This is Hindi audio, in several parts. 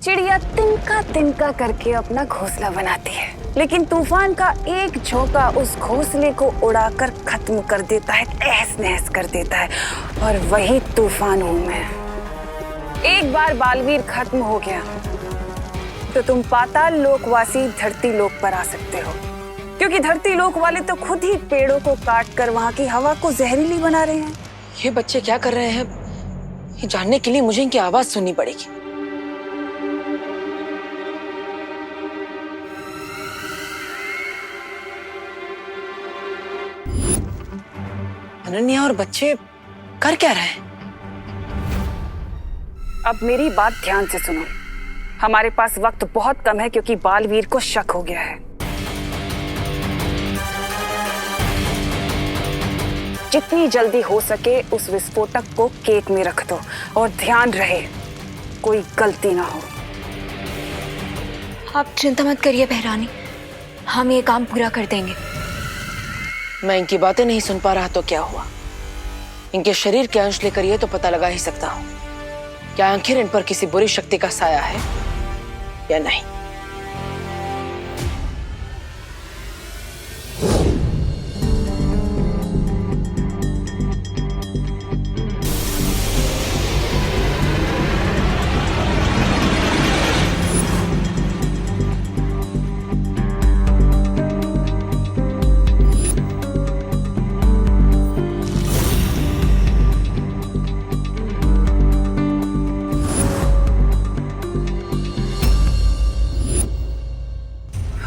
चिड़िया तिनका तिनका करके अपना घोंसला बनाती है, लेकिन तूफान का एक झोंका उस घोंसले को उड़ाकर खत्म कर देता है, तहस नहस कर देता है। और वही तूफान हूं मैं। एक बार बालवीर खत्म हो गया तो तुम पाताल लोकवासी धरती लोक पर आ सकते हो, क्योंकि धरती लोक वाले तो खुद ही पेड़ों को काट कर वहां की हवा को जहरीली बना रहे हैं। ये बच्चे क्या कर रहे हैं, ये जानने के लिए मुझे इनकी आवाज सुननी पड़ेगी। अनन्या और बच्चे कर क्या रहे हैं? अब मेरी बात ध्यान से सुनो। हमारे पास वक्त बहुत कम है, क्योंकि बालवीर को शक हो गया है। जितनी जल्दी हो सके उस विस्फोटक को केक में रख दो, और ध्यान रहे कोई गलती ना हो। आप चिंता मत करिए बहरानी, हम ये काम पूरा कर देंगे। मैं इनकी बातें नहीं सुन पा रहा तो क्या हुआ? इनके शरीर के अंश लेकर ये तो पता लगा ही सकता हूँ, क्या आखिर इन पर किसी बुरी शक्ति का साया है या नहीं।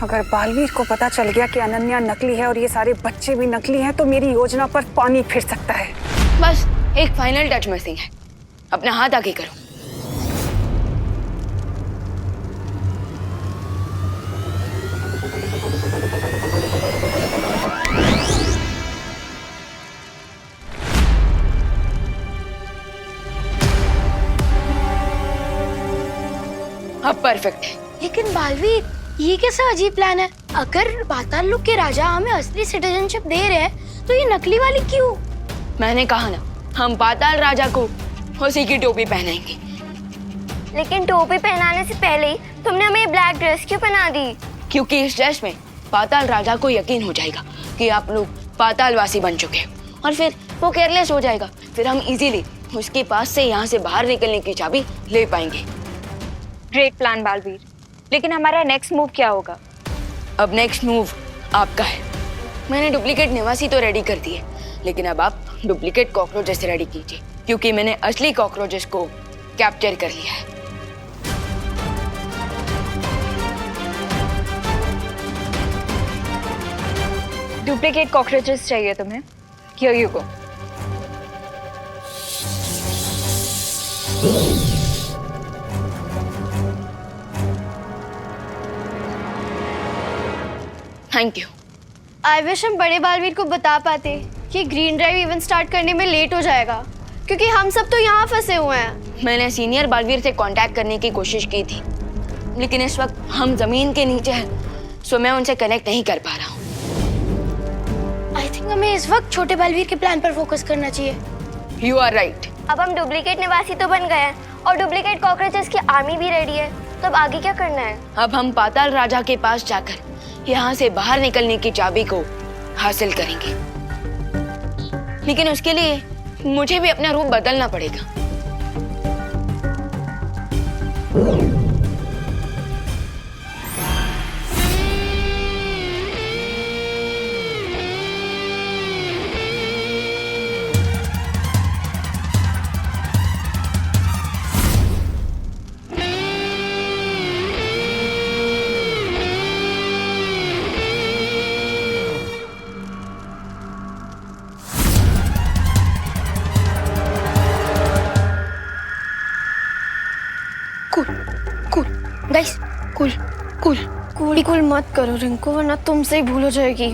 अगर बालवीर को पता चल गया कि अनन्या नकली है और ये सारे बच्चे भी नकली हैं, तो मेरी योजना पर पानी फिर सकता है। बस एक फाइनल टच मिसिंग है, अपना हाथ आगे करो। अब परफेक्ट है। लेकिन बालवीर, ये कैसा अजीब प्लान है? अगर पाताल लोक के राजा हमें असली सिटीजनशिप दे रहे हैं, तो ये नकली वाली क्यों? मैंने कहा ना, हम पाताल राजा को उसी की टोपी पहनाएंगे। लेकिन टोपी पहनाने से पहले ही तुमने हमें ब्लैक ड्रेस क्यों पहना दी? क्योंकि इस ड्रेस में पाताल राजा को यकीन हो जाएगा कि आप लोग पातालवासी बन चुके हैं, और फिर वो केयरलेस हो जाएगा। फिर हम इजीली उसके पास से यहाँ से बाहर निकलने की चाबी ले पाएंगे। ग्रेट प्लान बालवीर, लेकिन हमारा नेक्स्ट मूव क्या होगा? अब नेक्स्ट मूव आपका है। मैंने डुप्लीकेट निवासी तो रेडी कर दिए, लेकिन अब आप डुप्लीकेट कॉकरोचेस रेडी कीजिए, क्योंकि मैंने असली कॉकरोचेस को कैप्चर कर लिया है। डुप्लीकेट कॉकरोचेस चाहिए तुम्हें? Here you go. Thank you. I wish हम बड़े बालवीर को बता पाते कि ग्रीन ड्राइव इवेंट स्टार्ट करने में लेट हो जाएगा, क्योंकि हम सब तो यहाँ फंसे हुए हैं। मैंने सीनियर बालवीर से कांटेक्ट करने की कोशिश की थी, लेकिन इस वक्त हम जमीन के नीचे हैं, सो मैं उनसे कनेक्ट नहीं कर पा रहा हूँ। आई थिंक हमें इस वक्त छोटे बालवीर के प्लान पर फोकस करना चाहिए। You are right. अब हम डुप्लीकेट निवासी तो बन गए हैं, और डुप्लीकेट कॉकरोचेस की आर्मी भी रेडी है, तो अब आगे क्या करना है? अब हम पाताल राजा के पास जाकर यहाँ से बाहर निकलने की चाबी को हासिल करेंगे, लेकिन उसके लिए मुझे भी अपना रूप बदलना पड़ेगा। Guys, cool cool cool cool मत करो रिंकू, वरना तुमसे ही भूल हो जाएगी।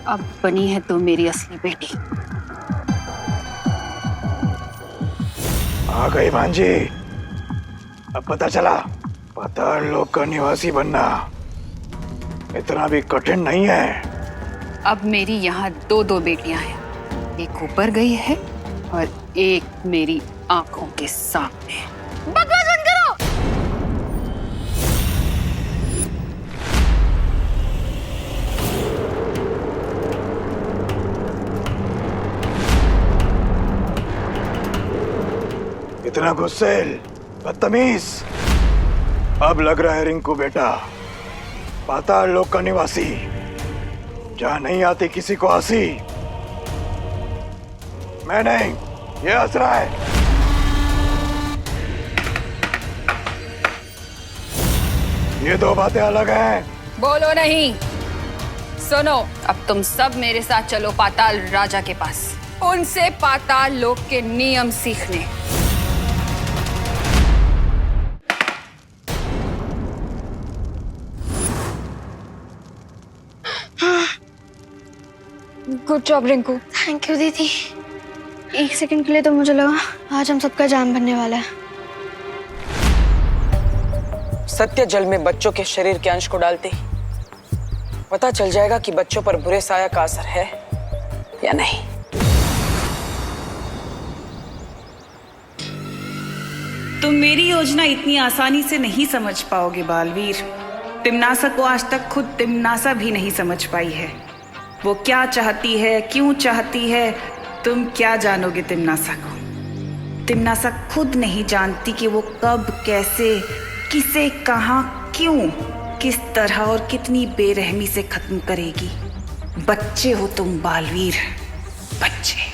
अब बनी है तो मेरी असली बेटी। आ गई भांजी। अब पता चला पाताल लोक का निवासी बनना इतना भी कठिन नहीं है। अब मेरी यहाँ दो दो बेटियां हैं, एक ऊपर गई है और एक मेरी आंखों के सामने। बकवास बंद करो। इतना गुस्सेल, बदतमीज। अब लग रहा है रिंकू बेटा पाताल लोक का निवासी, जहां नहीं आती किसी को हंसी। मैं नहीं, ये हंस रहा है। ये दो बातें अलग हैं। बोलो नहीं, सुनो। अब तुम सब मेरे साथ चलो पाताल राजा के पास, उनसे पाताल लोक के नियम सीखने। Good job Rinku. Thank you दीदी। एक सेकंड के लिए तो मुझे लगा आज हम सबका जान बनने वाला है। सत्य जल में बच्चों के शरीर के अंश को डालते ही पता चल जाएगा कि बच्चों पर बुरे साया का असर है या नहीं। तुम मेरी योजना इतनी आसानी से नहीं समझ पाओगे बालवीर। तिम्नासा को आज तक खुद तिम्नासा भी नहीं समझ पाई है। वो क्या चाहती है, क्यों चाहती है, तुम क्या जानोगे तिम्नासा को। तिम्नासा खुद नहीं जानती कि वो कब, कैसे, किसे, कहां, क्यों, किस तरह और कितनी बेरहमी से खत्म करेगी। बच्चे हो तुम बालवीर, बच्चे।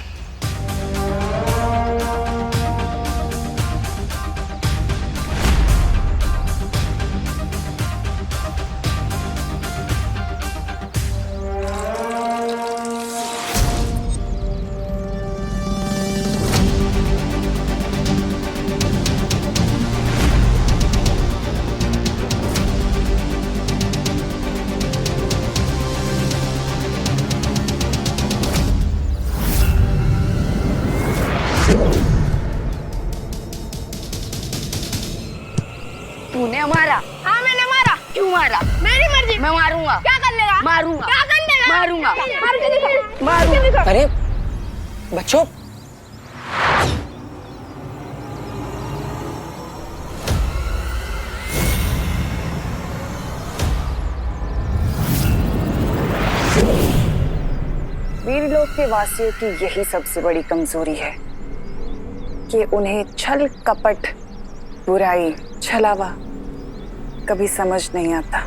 तूने मारा? हाँ मैंने मारा। क्यों मारा? मेरी मर्जी। मैं मारूंगा। क्या कर लेगा? मारूंगा। क्या कर लेगा? मारूंगा। मार के दिखा। मारूंगा। अरे बच्चों, वीरलोक के वासियों की यही सबसे बड़ी कमजोरी है कि उन्हें छल, कपट, बुराई, छलावा कभी समझ नहीं आता।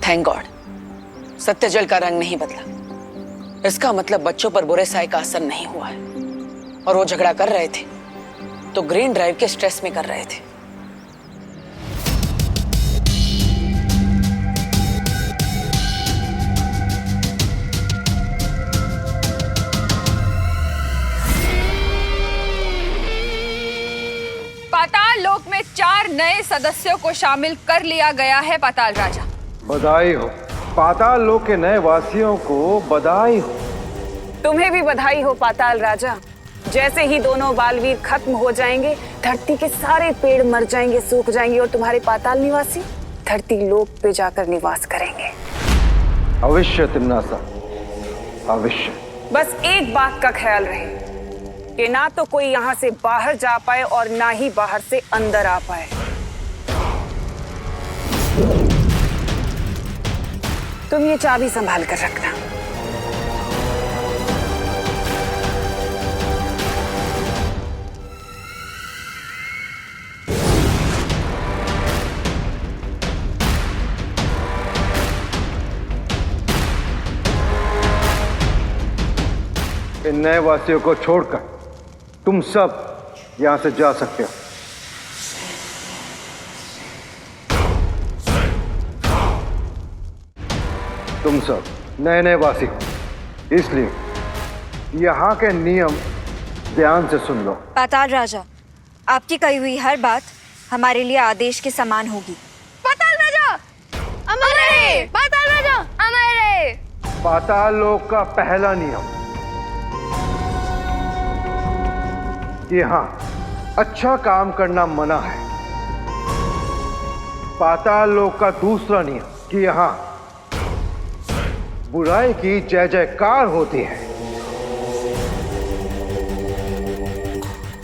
थैंक गॉड सत्यजल का रंग नहीं बदला। इसका मतलब बच्चों पर बुरे साए का असर नहीं हुआ है। और वो झगड़ा कर रहे थे तो ग्रीन ड्राइव के स्ट्रेस में कर रहे थे। पाताल लोक में 4 नए सदस्यों को शामिल कर लिया गया है पाताल राजा। बधाई हो पाताल लोक के नए वासियों को, बधाई हो। तुम्हें भी बधाई हो पाताल राजा। जैसे ही दोनों बालवीर खत्म हो जाएंगे, धरती के सारे पेड़ मर जाएंगे, सूख जाएंगे और तुम्हारे पाताल निवासी धरती लोक पे जाकर निवास करेंगे। अवश्य तिम्नासा, अवश्य। बस एक बात का ख्याल रहे कि ना तो कोई यहाँ से बाहर जा पाए और ना ही बाहर से अंदर आ पाए। तुम ये चाबी संभाल कर रखना। इन नए वासियों को छोड़कर तुम सब यहां से जा सकते हो। तुम सब नए नए वासी हो, इसलिए यहाँ के नियम ध्यान से सुन लो। पाताल राजा, आपकी कही हुई हर बात हमारे लिए आदेश के समान होगी। पाताल राजा अमर रहे। पाताल राजा अमर रहे। पाताल लोक का पहला नियम, कि यहाँ अच्छा काम करना मना है। पाताल लोक का दूसरा नियम कि यहाँ बुराई की जय जयकार होती है।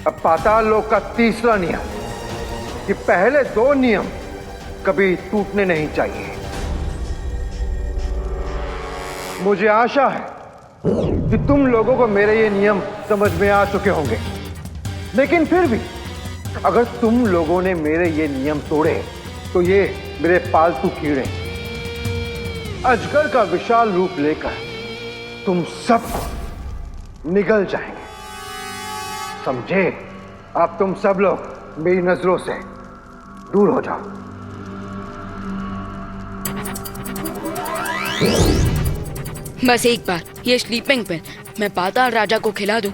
अब पाताल लोक का तीसरा नियम कि पहले दो नियम कभी टूटने नहीं चाहिए। मुझे आशा है कि तुम लोगों को मेरे ये नियम समझ में आ चुके होंगे, लेकिन फिर भी अगर तुम लोगों ने मेरे ये नियम तोड़े तो ये मेरे पालतू कीड़े अजगर का विशाल रूप लेकर तुम सबको निगल जाएंगे। समझे? अब तुम सब लोग मेरी नजरों से दूर हो जाओ। बस एक बार ये स्लीपिंग पिल मैं पाताल राजा को खिला दूं,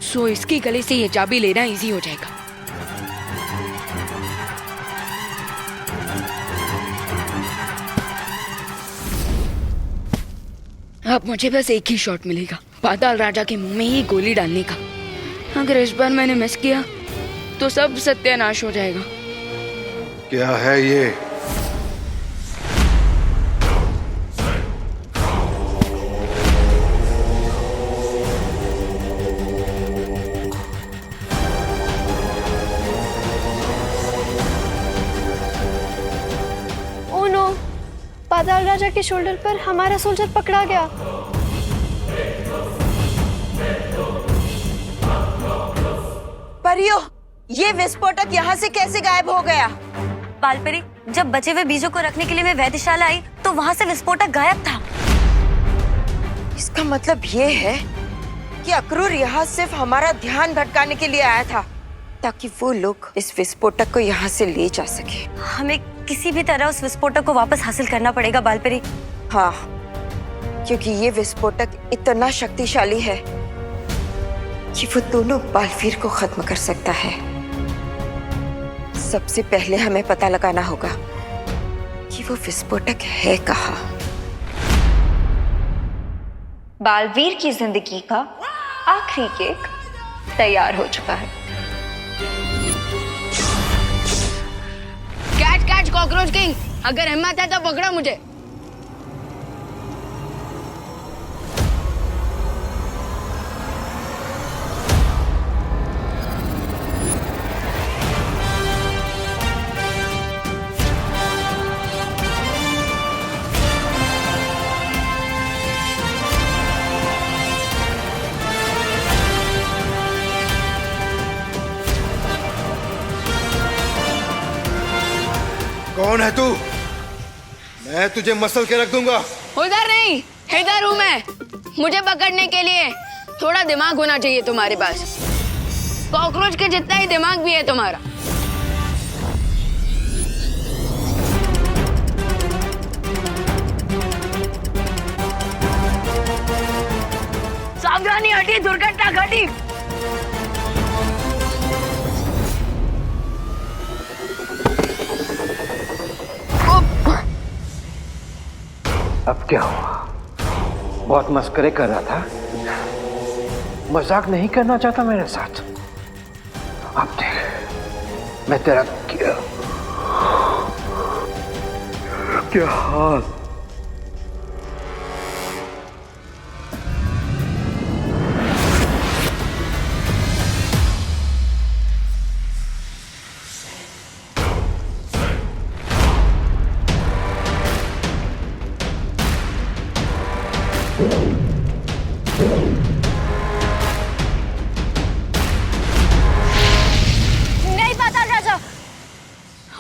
सो इसकी गले से ये चाबी लेना इजी हो जाएगा। अब मुझे बस एक ही शॉट मिलेगा, पाताल राजा के मुंह में ही गोली डालने का। अगर इस बार मैंने मिस किया तो सब सत्यानाश हो जाएगा। क्या है ये? ओह नो, पाताल राजा के शोल्डर पर हमारा सोल्जर पकड़ा गया। परियो, ये विस्फोटक यहाँ से कैसे गायब हो गया? बालपरी, जब बचे हुए बीजों को रखने के लिए मैं वैद्यशाला आई तो वहाँ से विस्फोटक गायब था। इसका मतलब ये है कि अक्रूर यहाँ सिर्फ हमारा ध्यान भटकाने के लिए आया था, ताकि वो लोग इस विस्फोटक को यहाँ से ले जा सके। हमें किसी भी तरह उस विस्फोटक को वापस हासिल करना पड़ेगा बालपरी। हाँ, क्योंकि ये विस्फोटक इतना शक्तिशाली है कि वो दोनों बालवीर को खत्म कर सकता है। सबसे पहले हमें पता लगाना होगा कि वो विस्फोटक है कहाँ। बालवीर की जिंदगी का आखिरी केक तैयार हो चुका है। कैच कैच कॉकरोच किंग, अगर हिम्मत है तो पकड़ो मुझे। कौन है तू? मैं तुझे मसल के रख दूंगा। उधर नहीं, इधर हूँ मैं। मुझे पकड़ने के लिए थोड़ा दिमाग होना चाहिए तुम्हारे पास। कॉकरोच के जितना ही दिमाग भी है तुम्हारा। सावधानी, हटी, दुर्घटना घटी। अब क्या हुआ? बहुत मस्करे कर रहा था, मजाक नहीं करना चाहता मेरे साथ। अब देख मैं तेरा क्या हाल। नहीं पाताल राजा,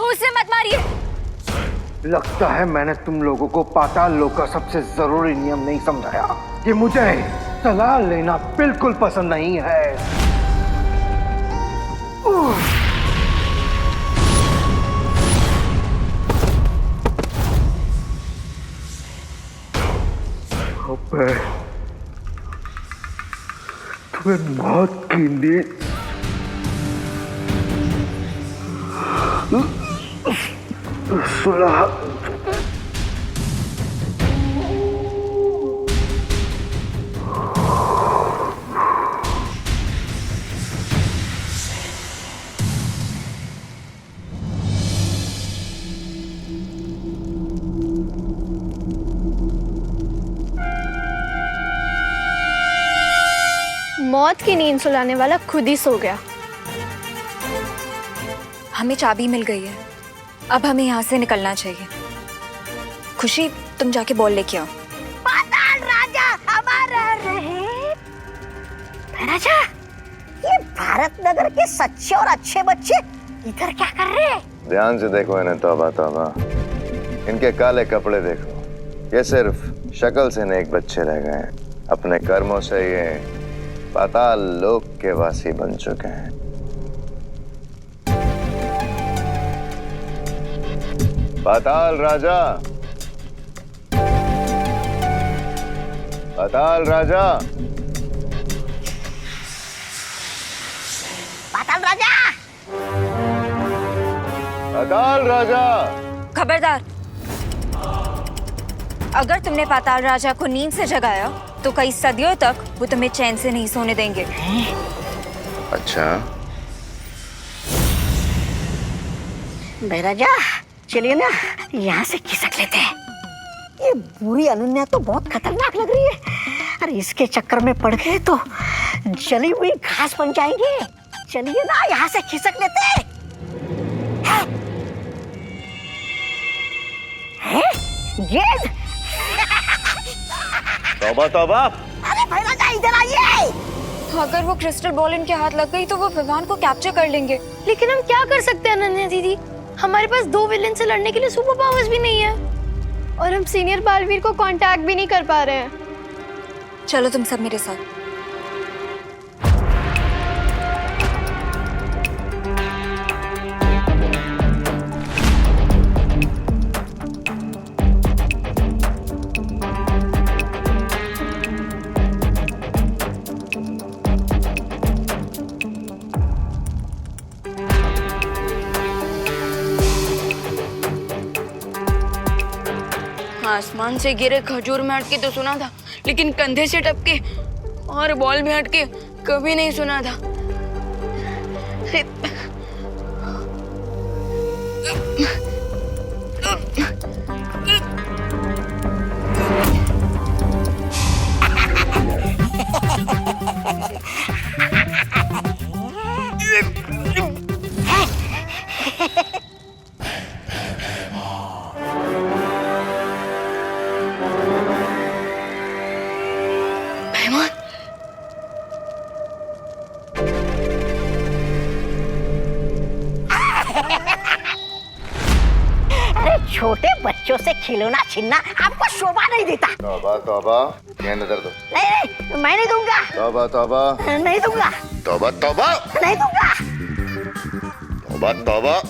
उसे मत मारिए। लगता है मैंने तुम लोगों को पाताल लोक का सबसे जरूरी नियम नहीं समझाया कि मुझे सलाह लेना बिल्कुल पसंद नहीं है। अबे, तुम्हें मौत की नींद सुलह मौत की नींद सुलाने वाला खुद ही सो गया। हमें चाबी मिल गई है, अब हमें यहाँ से निकलना चाहिए। खुशी, तुम जाके बॉल लेके आओ। पाताल राजा हमारा रहे। राजा, ये भारत नगर के सच्चे और अच्छे बच्चे इधर क्या कर रहे हैं? ध्यान से देखो इन्हें, तौबा तौबा। इनके काले कपड़े देखो, ये सिर्फ शक्ल से नेक बच्चे रह गए हैं, अपने कर्मों से ये पाताल लोक के वासी बन चुके हैं। पाताल राजा, पाताल राजा, पाताल राजा, पाताल राजा। खबरदार, अगर तुमने पाताल राजा को नींद से जगाया तो कई सदियों तक वो तुम्हें चैन से नहीं सोने देंगे। अच्छा, राजा चलिए ना यहाँ से खिसक लेते हैं। ये बुरी अनन्या तो बहुत खतरनाक लग रही है, अरे इसके चक्कर में पड़ गए तो जली हुई घास बन जाएंगे। चलिए ना यहाँ से खिसक लेते हैं। गेंद। तौबा तौबा। अरे भाई राजा इधर आइए। अगर वो क्रिस्टल बॉल इनके हाथ लग गई तो वो विवान को कैप्चर कर लेंगे। लेकिन हम क्या कर सकते हैं अनन्या दीदी, हमारे पास 2 विलेन से लड़ने के लिए सुपर पावर्स भी नहीं है और हम सीनियर बालवीर को कांटेक्ट भी नहीं कर पा रहे हैं। चलो तुम सब मेरे साथ। आसमान से गिरे खजूर में हटके तो सुना था, लेकिन कंधे से टपके और बॉल में हटके कभी नहीं सुना था। छोटे बच्चों से खिलौना छीनना आपको शोभा नहीं देता। तौबा तौबा। ये नजर दो। नहीं, मैं नहीं दूंगा। तौबा तौबा। नहीं दूंगा। तौबा तौबा। नहीं दूंगा। तौबा तौबा।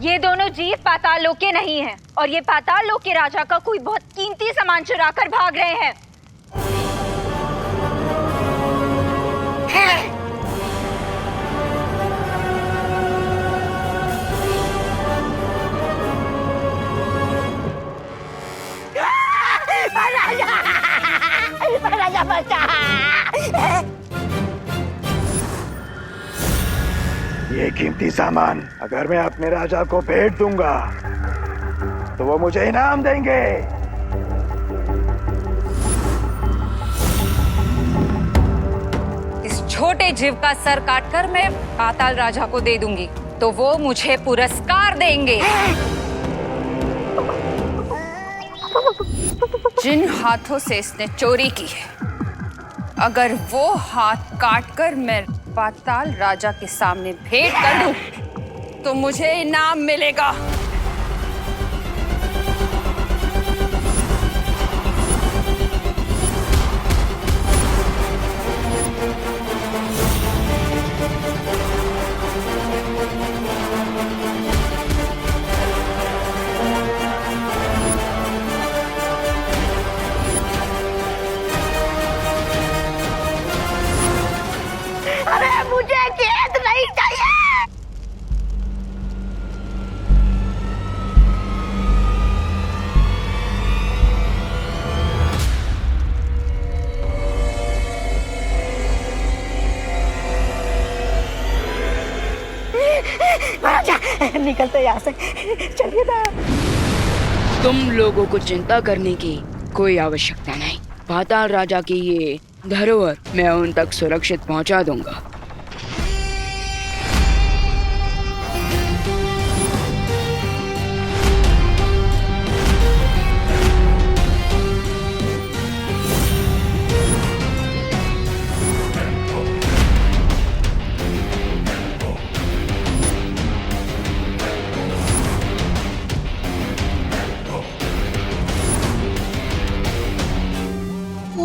ये दोनों जीव पाताल लोक के नहीं हैं और ये पाताल लोक के राजा का कोई बहुत कीमती सामान चुरा कर भाग रहे हैं। राजा बचा। ये कीमती सामान अगर मैं अपने राजा को भेंट दूंगा तो वो मुझे इनाम देंगे। इस छोटे जीव का सर काटकर मैं पाताल राजा को दे दूंगी तो वो मुझे पुरस्कार देंगे। जिन हाथों से इसने चोरी की है, अगर वो हाथ काटकर मैं पाताल राजा के सामने भेंट कर दूं तो मुझे इनाम मिलेगा। अरे मुझे गेंद नहीं चाहिए। निकलते यहाँ से, चलिए ना। तुम लोगों को चिंता करने की कोई आवश्यकता नहीं। पाताल राजा की ये धरोहर मैं उन तक सुरक्षित पहुंचा दूंगा।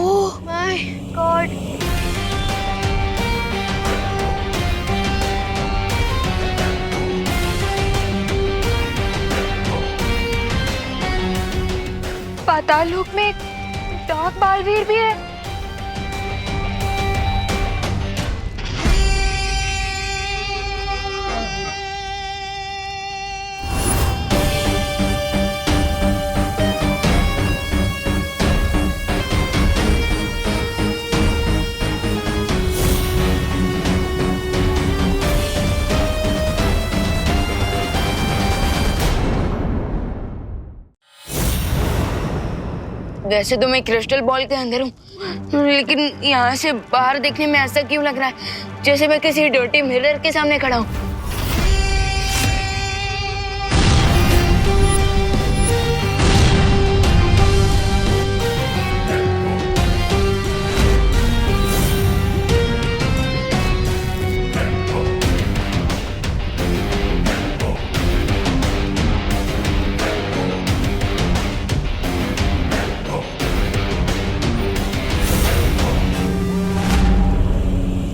Oh my God! पाताल लोक में एक डार्क बालवीर भी है। वैसे तो मैं क्रिस्टल बॉल के अंदर हूँ, लेकिन यहाँ से बाहर देखने में ऐसा क्यों लग रहा है जैसे मैं किसी डर्टी मिरर के सामने खड़ा हूँ।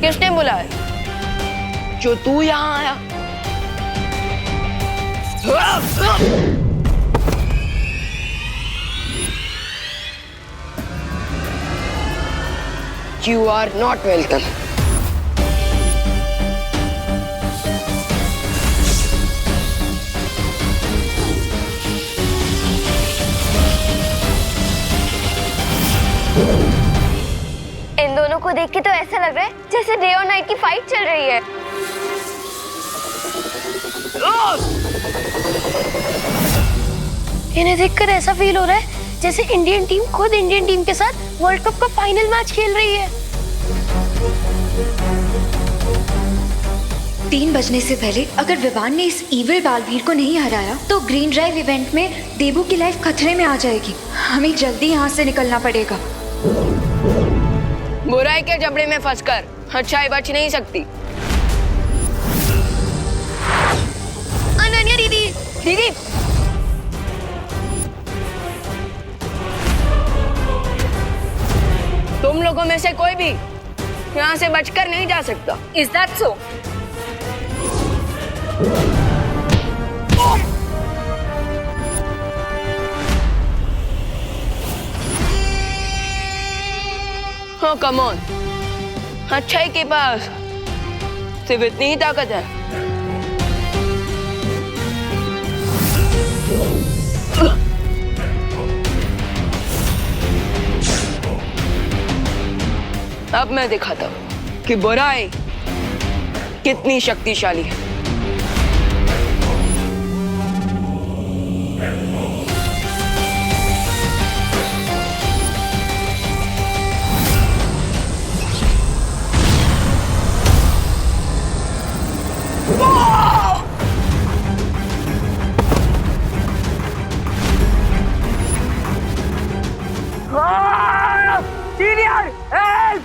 किसने बुलाया? जो तू यहाँ आया? You are not welcome. इन दोनों को देख के तो ऐसा लग रहा है जैसे डे और नाइट की फाइट चल रही है। इन्हें देखकर ऐसा फील हो रहा है जैसे इंडियन टीम खुद इंडियन टीम के साथ वर्ल्ड कप का फाइनल मैच खेल रही है। 3 बजने से पहले अगर विवान ने इस इविल बालवीर को नहीं हराया तो ग्रीन ड्राइव इवेंट में देबू की लाइफ खतरे में आ जाएगी। हमें जल्दी यहाँ से निकलना पड़ेगा। बुराई के जबड़े में फंसकर अच्छाई बच नहीं सकती। अनन्या दीदी, दीदी, तुम लोगों में से कोई भी यहाँ से बचकर नहीं जा सकता। Is that so? हाँ, कम ऑन। अच्छाई के पास सिर्फ इतनी ही ताकत है। अब मैं दिखाता हूँ कि बुराई कितनी शक्तिशाली है। Senior help!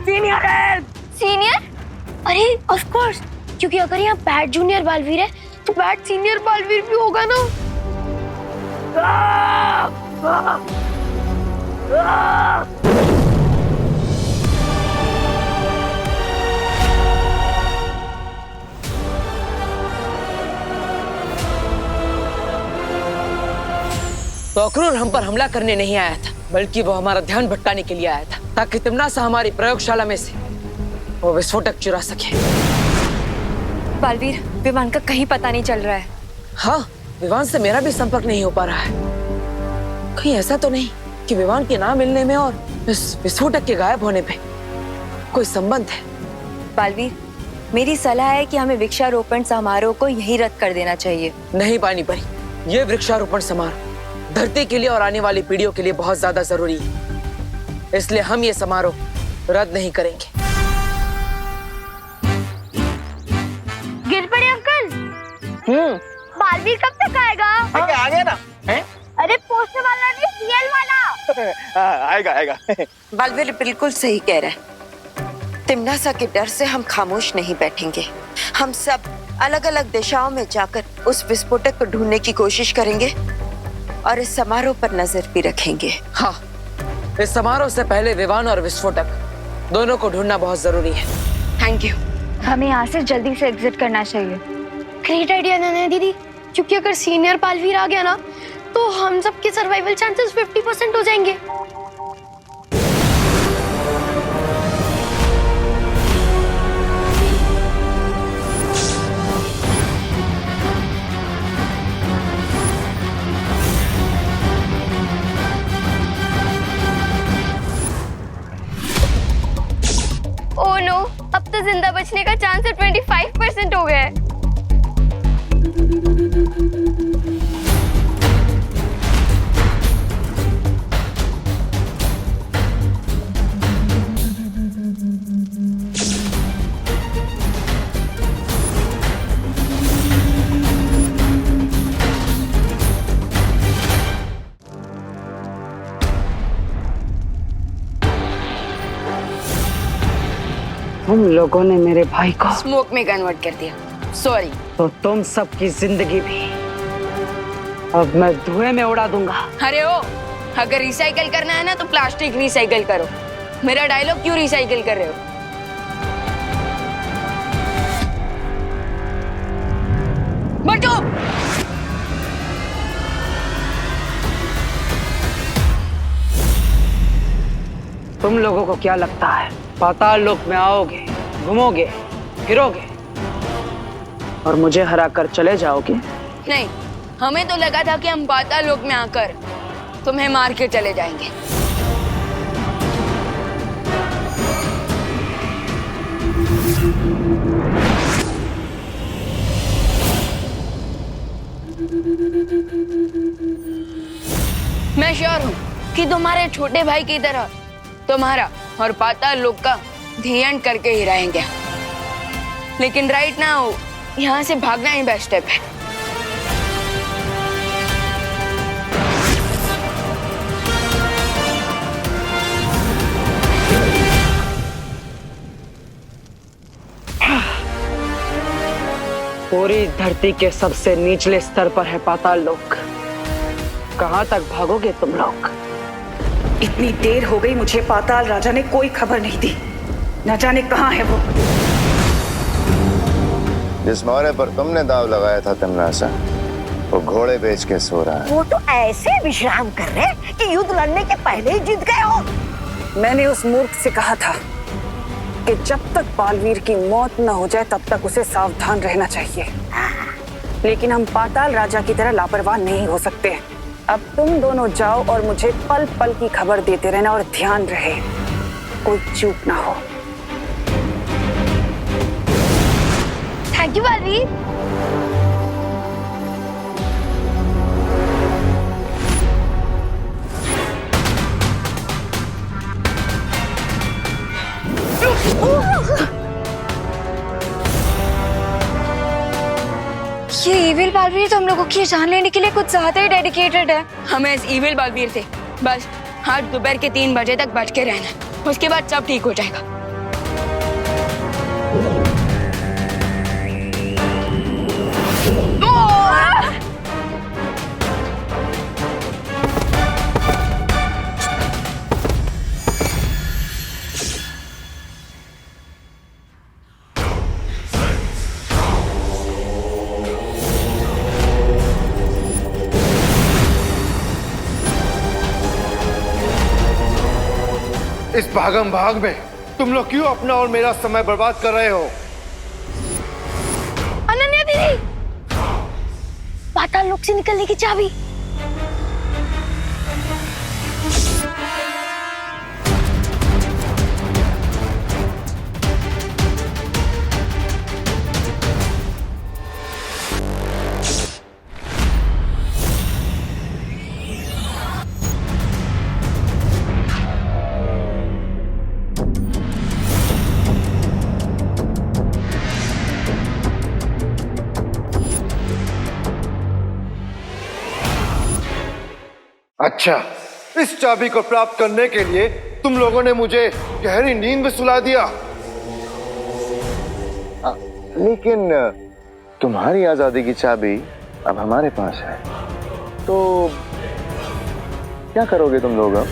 Senior help! Senior? अरे ऑफ कोर्स, क्योंकि अगर यहाँ बैड जूनियर बालवीर है तो बैड सीनियर बालवीर भी होगा ना। तो अक्रूर हम पर हमला करने नहीं आया था, बल्कि वो हमारा ध्यान भटकाने के लिए आया था, ताकि तिम्नासा हमारी प्रयोगशाला में से वो विस्फोटक चुरा सके। बालवीर, विवान का कहीं पता नहीं चल रहा है। हाँ, विवान से मेरा भी संपर्क नहीं हो पा रहा है। कहीं ऐसा तो नहीं कि विवान के ना मिलने में और इस विस्फोटक के गायब होने पे कोई संबंध है? बालवीर, मेरी सलाह है कि हमें वृक्षारोपण समारोह को यहीं रद्द कर देना चाहिए। नहीं पानी परी, ये वृक्षारोपण समारोह धरती के लिए और आने वाली पीढ़ियों के लिए बहुत ज्यादा जरूरी है, इसलिए हम ये समारोह रद्द नहीं करेंगे। गिर पड़े अंकल। बालवीर कब तक आएगा? आ गया ना है? अरे पोस्टर वाला नहीं, सीएल वाला। आएगा आएगा। बालवीर बिल्कुल सही कह रहा है। तिम्नासा के डर से हम खामोश नहीं बैठेंगे। हम सब अलग अलग दिशाओं में जाकर उस विस्फोटक को ढूंढने की कोशिश करेंगे और इस समारोह पर नजर भी रखेंगे। हाँ, इस समारोह से पहले विवान और विस्फोटक दोनों को ढूंढना बहुत जरूरी है। Thank you. हमें यहाँ से जल्दी से एग्जिट करना चाहिए। ग्रेट आइडिया अनन्या दीदी, क्योंकि अगर सीनियर बालवीर आ गया ना तो हम सबके सर्वाइवल चांसेस 50% हो जाएंगे। ओह नो, अब तो जिंदा बचने का चांस 25% हो गया है। तुम लोगों ने मेरे भाई को स्मोक में कन्वर्ट कर दिया। सॉरी। तो तुम सबकी जिंदगी भी अब मैं धुएं में उड़ा दूंगा। अरे ओ, अगर रिसाइकल करना है ना तो प्लास्टिक रिसाइकल करो। मेरा डायलॉग क्यों रिसाइकल कर रहे हो? बटो! तुम लोगों को क्या लगता है पाताल लोक में आओगे, घूमोगे, फिरोगे और मुझे हरा कर चले जाओगे? नहीं, हमें तो लगा था कि हम पाताल लोक में आकर तुम्हें मार के चले जाएंगे। मैं श्योर हूँ कि तुम्हारे छोटे भाई की तरह तुम्हारा और पाताल लोक का ध्यान करके ही रहेंगे। लेकिन राइट नाउ यहाँ से भागना ही बेस्ट स्टेप है। पूरी धरती के सबसे निचले स्तर पर है पाताल लोक। कहाँ तक भागोगे तुम लोग? इतनी देर हो गई, मुझे पाताल राजा ने कोई खबर नहीं दी। न जाने कहाँ है वो। जिस मोहरे पर तुमने दाव लगाया था तिम्नासा, वो घोड़े बेच के सो रहा है। वो तो ऐसे विश्राम कर रहे कि युद्ध लड़ने के पहले ही जीत गए हो। मैंने उस मूर्ख से कहा था कि जब तक बालवीर की मौत न हो जाए तब तक उसे सावधान रहना चाहिए। लेकिन हम पाताल राजा की तरह लापरवाह नहीं हो सकते। अब तुम दोनों जाओ और मुझे पल पल की खबर देते रहना और ध्यान रहे कोई चूक ना हो। Thank you Baalveer. ये इविल बालवीर तो हम लोगों की जान लेने के लिए कुछ ज्यादा ही डेडिकेटेड है। हमें इस इविल बालवीर से बस आज दोपहर के 3 बजे तक बच के रहना, उसके बाद सब ठीक हो जाएगा। इस भागम भाग में तुम लोग क्यों अपना और मेरा समय बर्बाद कर रहे हो? अनन्या दीदी, पाताल लोक से निकलने की चाबी। अच्छा, इस चाबी को प्राप्त करने के लिए तुम लोगों ने मुझे गहरी नींद में सुला दिया। लेकिन तुम्हारी आजादी की चाबी अब हमारे पास है, तो क्या करोगे तुम लोग अब?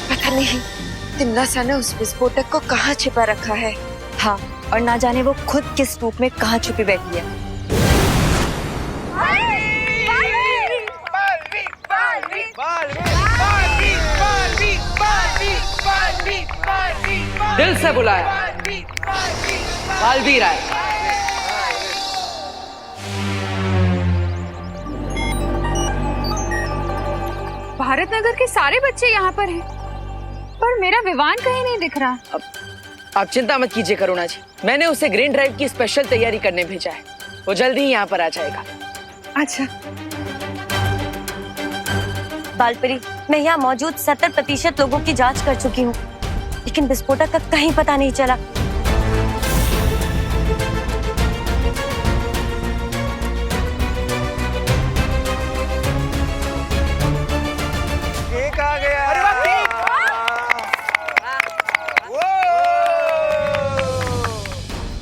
पता नहीं तिमनासा ने उस विस्फोटक को कहाँ छिपा रखा है। हाँ, और ना जाने वो खुद किस रूप में कहाँ छुपी बैठी है। दिल से बुलाया, बालवीर आए। भारत नगर के सारे बच्चे यहाँ पर हैं, पर मेरा विवान कहीं नहीं दिख रहा। अब आप चिंता मत कीजिए करुणा जी, मैंने उसे ग्रीन ड्राइव की स्पेशल तैयारी करने भेजा है, वो जल्दी ही यहाँ पर आ जाएगा। अच्छा बालपरी, मैं यहाँ मौजूद 70% लोगों की जांच कर चुकी हूँ, लेकिन विस्फोटक का कहीं पता नहीं चला। केक आ गया।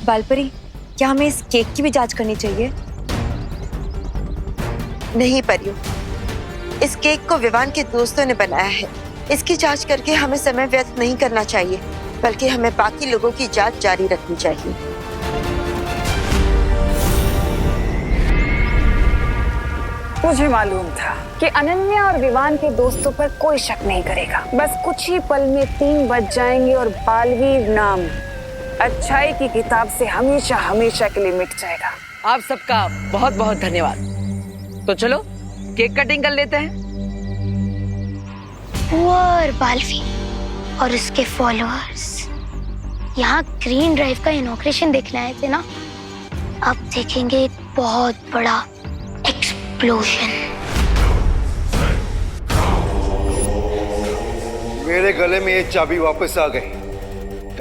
बालपरी, क्या हमें इस केक की भी जांच करनी चाहिए? नहीं परियो, इस केक को विवान के दोस्तों ने बनाया है। इसकी जांच करके हमें समय व्यर्थ नहीं करना चाहिए, बल्कि हमें बाकी लोगों की जांच जारी रखनी चाहिए। मुझे मालूम था कि अनन्या और विवान के दोस्तों पर कोई शक नहीं करेगा। बस कुछ ही पल में 3 बज जाएंगे और बालवीर नाम अच्छाई की किताब से हमेशा हमेशा के लिए मिट जाएगा। आप सबका बहुत बहुत धन्यवाद। तो चलो केक कटिंग कर लेते हैं। और बालवीर और उसके फॉलोअर्स यहाँ ग्रीन ड्राइव का इनॉग्रेशन देखने आए थे ना, अब देखेंगे एक बहुत बड़ा एक्सप्लोजन। मेरे गले में ये चाबी वापस आ गई,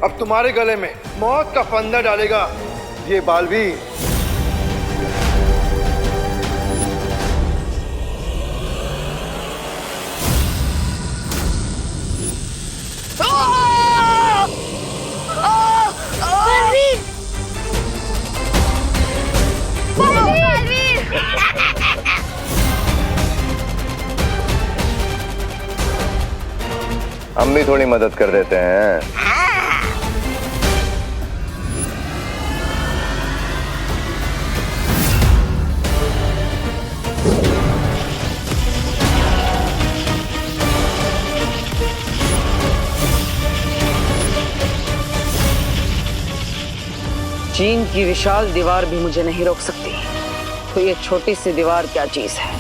अब तुम्हारे गले में मौत का फंदा डालेगा ये बालवीर। हम भी थोड़ी मदद कर देते हैं। चीन की विशाल दीवार भी मुझे नहीं रोक सकती, तो ये छोटी सी दीवार क्या चीज है।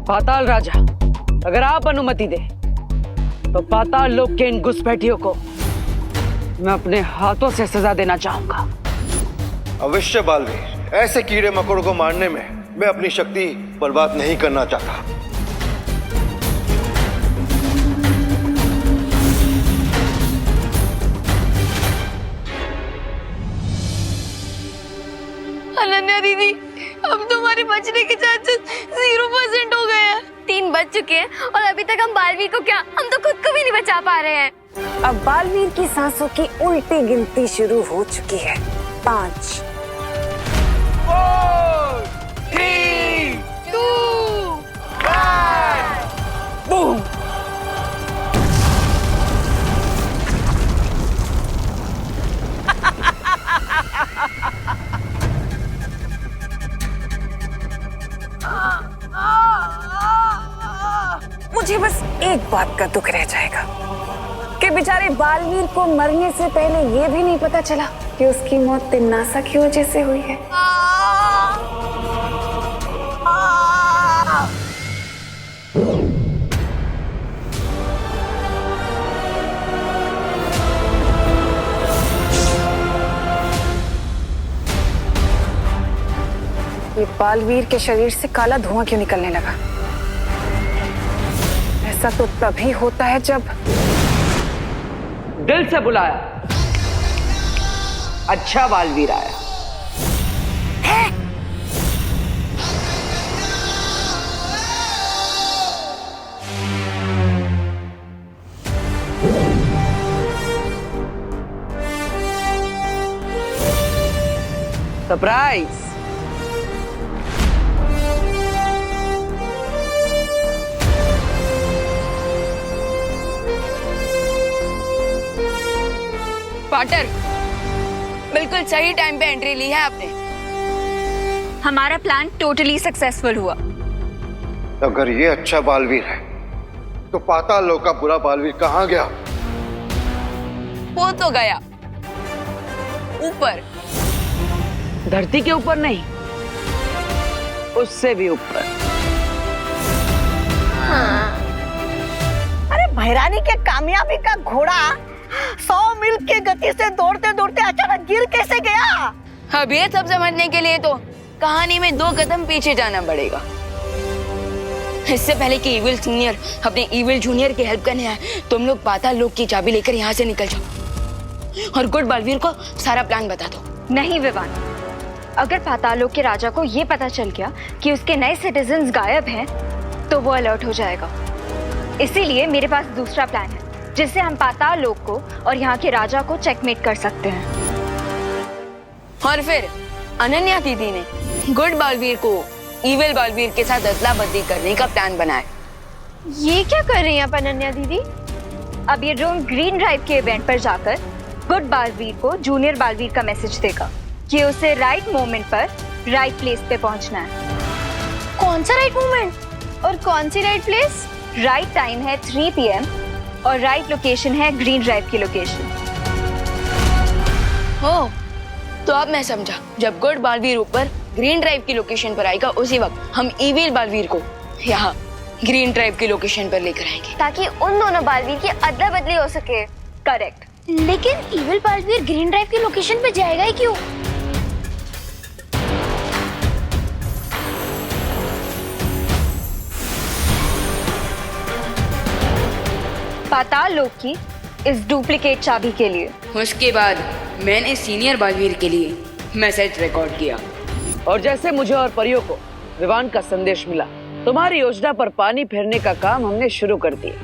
पाताल राजा, अगर आप अनुमति दे तो पाताल लोक के इन घुसपैठियों को मैं अपने हाथों से सजा देना चाहूंगा। अवश्य बालवीर, ऐसे कीड़े मकोड़ों को मारने में मैं अपनी शक्ति बर्बाद नहीं करना चाहता। अनन्या दीदी, अब तुम्हारे बचने के चांसेस 0% हो गए हैं। 3 बज चुके हैं और अभी तक हम बालवीर को क्या, हम तो खुद को भी नहीं बचा पा रहे हैं। अब बालवीर की सांसों की उल्टी गिनती शुरू हो चुकी है। 5 4 3 2 1 बूम। मुझे बस एक बात का दुख रह जाएगा कि बेचारे बालवीर को मरने से पहले ये भी नहीं पता चला कि उसकी मौत तिम्नासा की वजह से हुई है। ये बालवीर के शरीर से काला धुआं क्यों निकलने लगा? ऐसा तो तभी होता है जब दिल से बुलाया, अच्छा बालवीर आया। सरप्राइज। पार्टनर, बिल्कुल सही टाइम पे एंट्री ली है आपने। हमारा प्लान टोटली सक्सेसफुल हुआ। अगर ये अच्छा बालवीर है तो पाताल लोक का बुरा बालवीर कहाँ गया? वो तो गया ऊपर। धरती के ऊपर नहीं, उससे भी ऊपर। हाँ। अरे भैरानी के कामयाबी का घोड़ा 100 मील की गति से दौड़ते दौड़ते अचानक गिर कैसे गया? अब ये सब समझने के लिए तो कहानी में 2 कदम पीछे जाना पड़ेगा। इससे पहले कि इविल सीनियर अपने इविल जूनियर की हेल्प करने आए, तुम लोग पाताल लोक की चाबी लेकर यहाँ से निकल जाओ और गुड बालवीर को सारा प्लान बता दो। नहीं विवान, अगर पाताल लोक के राजा को ये पता चल गया कि उसके नए सिटीजन्स गायब हैं, तो वो अलर्ट हो जाएगा। इसीलिए मेरे पास दूसरा प्लान है जिससे हम पाताल लोक को और यहाँ के राजा को चेकमेट कर सकते हैं। और फिर अनन्या दीदी ने गुड बालवीर को इविल बालवीर के साथ अदला बदली करने का प्लान बनाया। ये क्या कर रही हैं आप अनन्या दीदी? अब ये ड्रोन ग्रीन ड्राइव के इवेंट पर जाकर गुड बालवीर को जूनियर बालवीर का मैसेज देगा कि उसे राइट मोमेंट पर राइट प्लेस पे पहुंचना है। कौन सा राइट मोमेंट और कौन सी राइट प्लेस? राइट टाइम है 3 PM और राइट लोकेशन है ग्रीन ड्राइव की लोकेशन। हो तो अब मैं समझा, जब गुड बालवीर ऊपर ग्रीन ड्राइव की लोकेशन पर आएगा, उसी वक्त हम इविल बालवीर को यहाँ ग्रीन ड्राइव की लोकेशन पर लेकर आएंगे ताकि उन दोनों बालवीर की अदला बदली हो सके। करेक्ट। लेकिन इविल बालवीर ग्रीन ड्राइव की लोकेशन पे जाएगा ही क्यों? पाताल लोक की इस डुप्लीकेट चाबी के लिए। उसके बाद मैंने सीनियर बालवीर के लिए मैसेज रिकॉर्ड किया और जैसे मुझे और परियों को विवान का संदेश मिला, तुम्हारी योजना पर पानी फेरने का काम हमने शुरू कर दिया।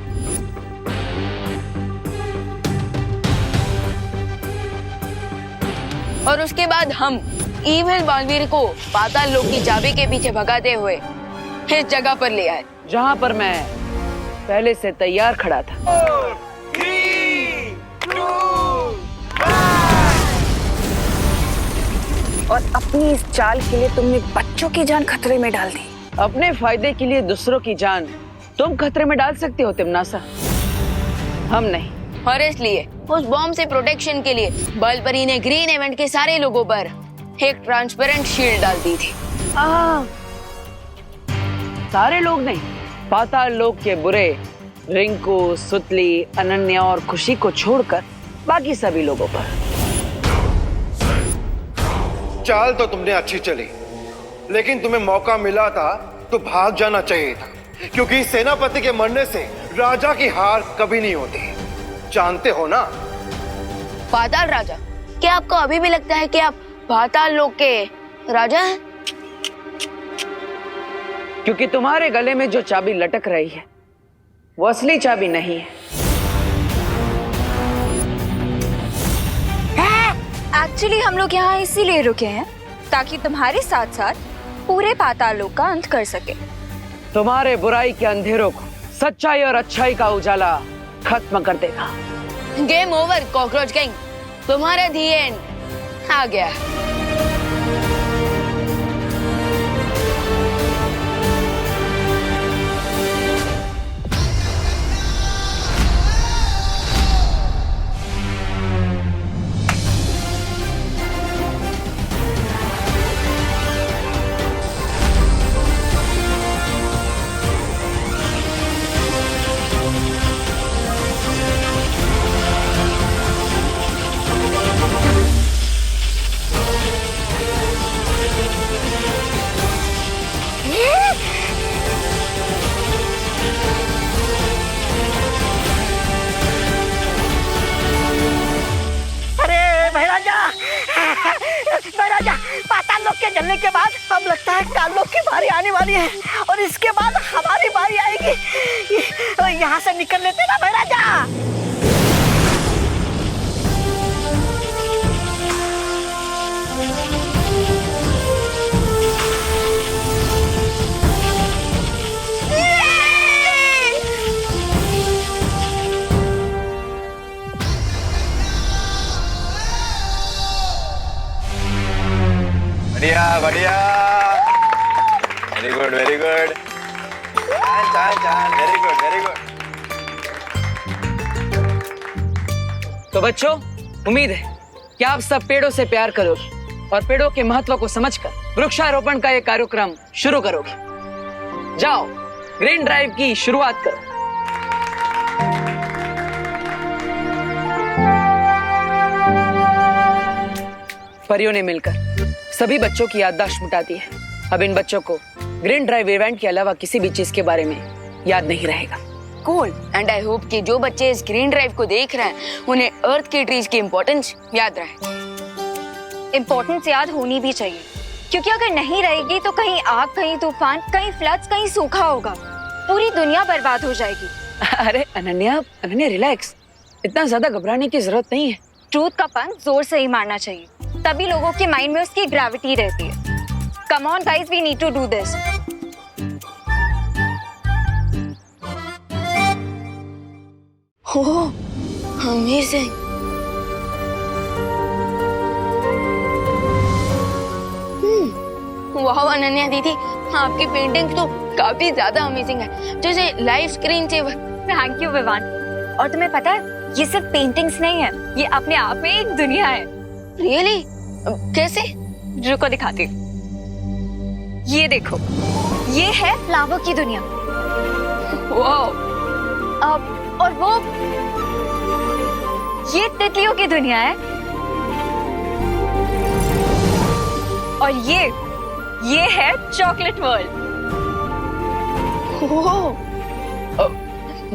और उसके बाद हम इविल बालवीर को पाताल लोक की चाबी के पीछे भगाते हुए इस जगह पर ले आए जहाँ पर मैं पहले से तैयार खड़ा था। 4 3 2 और अपनी इस चाल के लिए तुमने बच्चों की जान खतरे में डाल दी। अपने फायदे के लिए दूसरों की जान तुम खतरे में डाल सकती हो तिम्नासा, हम नहीं। और इसलिए उस बॉम्ब से प्रोटेक्शन के लिए बलपरी ने ग्रीन इवेंट के सारे लोगों पर एक ट्रांसपेरेंट शील्ड डाल दी थी। सारे लोग नहीं, पाताल लोक के बुरे रिंकू, सुतली, अनन्या और खुशी को छोड़कर बाकी सभी लोगों पर। चाल तो तुमने अच्छी चली, लेकिन तुम्हें मौका मिला था तो भाग जाना चाहिए था, क्योंकि सेनापति के मरने से राजा की हार कभी नहीं होती, जानते हो ना? पाताल राजा, क्या आपको अभी भी लगता है कि आप पाताल लोक के राजा हैं? क्योंकि तुम्हारे गले में जो चाबी लटक रही है वो असली चाबी नहीं है। एक्चुअली हम लोग यहाँ इसीलिए रुके हैं ताकि तुम्हारे साथ साथ पूरे पाताल लोक का अंत कर सके। तुम्हारे बुराई के अंधेरों को सच्चाई और अच्छाई का उजाला खत्म कर देगा। गेम ओवर कॉकरोच गैंग, तुम्हारा दी एंड आ गया। महाराजा, पाताल लोक के जलने के बाद अब लगता है काल लोक की बारी आने वाली है और इसके बाद हमारी बारी आएगी। यहाँ से निकल लेते ना महाराजा। बढ़िया बढ़िया, वेरी गुड वेरी गुड, चाल चाल, वेरी गुड वेरी गुड। तो बच्चों, उम्मीद है कि आप सब पेड़ों से प्यार करोगे और पेड़ों के महत्व को समझकर वृक्षारोपण का ये कार्यक्रम शुरू करोगे। जाओ, ग्रीन ड्राइव की शुरुआत करो। परियों ने मिलकर सभी बच्चों की याददाश्त मिटा दी है। अब इन बच्चों को ग्रीन ड्राइव इवेंट के अलावा किसी भी चीज के बारे में याद नहीं रहेगा। कूल, एंड आई होप कि जो बच्चे इस ग्रीन ड्राइव को देख रहे हैं उन्हें अर्थ के ट्रीज की इम्पोर्टेंस याद रहे। इम्पोर्टेंस याद होनी भी चाहिए, क्योंकि अगर नहीं रहेगी तो कहीं आग, कहीं तूफान, कहीं फ्लड्स, कहीं सूखा होगा, पूरी दुनिया बर्बाद हो जाएगी। अरे अनन्या रिलैक्स, इतना ज्यादा घबराने की जरूरत नहीं है। ट्रूथ का पंच जोर से ही मारना चाहिए, तभी लोगों के माइंड में उसकी ग्रेविटी रहती है। Come on guys, we need to do this. Oh, amazing. वाह अनन्या दीदी, आपकी पेंटिंग तो काफी ज्यादा अमेजिंग है, जैसे live screen saver. Thank you Vivaan. और तुम्हें पता है, ये सिर्फ पेंटिंग्स नहीं है, ये अपने आप में एक दुनिया है। रियली? कैसे? रुको दिखाती हूँ। ये देखो, ये है फ्लावर की दुनिया। वाओ। और वो ये तितलियों की दुनिया है। और ये है चॉकलेट वर्ल्ड।